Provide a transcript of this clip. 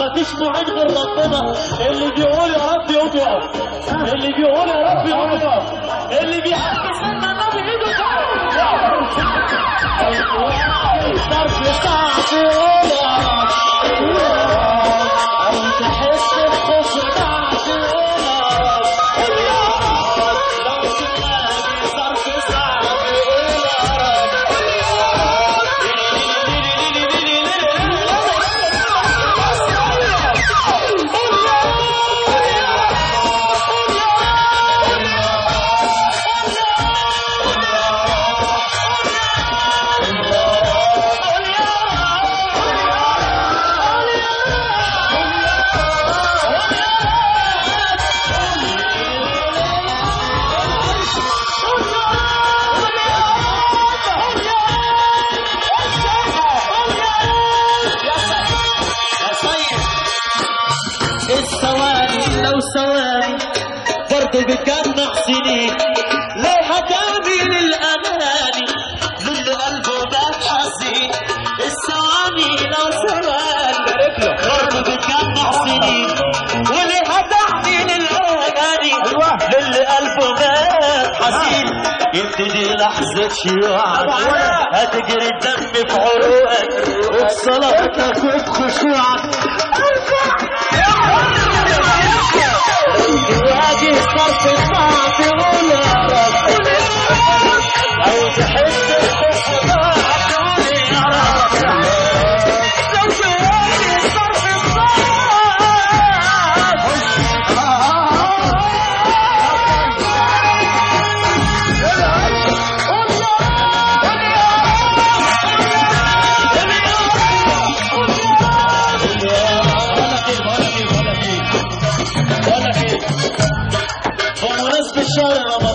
ما فيش معين غير ربنا. اللي بيقول يا رب يقوم يقف، اللي بيقول يا رب يقوم يقف، اللي بيحب سنة النبي ايده ضرب صعب يقولها او تحس بخوف بعد يقولها قول يا رب لو تلاقي ظرف صعب يقولها الثواني لو ثواني برضه بتجمع سنين لو هتعمل الأماني للي قلبه بات حزين. الثواني لو ثواني برضه بتجمع سنين واللي هتعمل الأماني للي قلبه بات حزين. يبتدي لحظة شيوعك هتجري الدم في عروقك وبصلاتك وبخشوعك واجه صرف صعب يقول يا رب او تحس بخوف ضاع تقول يا رب لو تواجه صرف بمناسبة شهر رمضان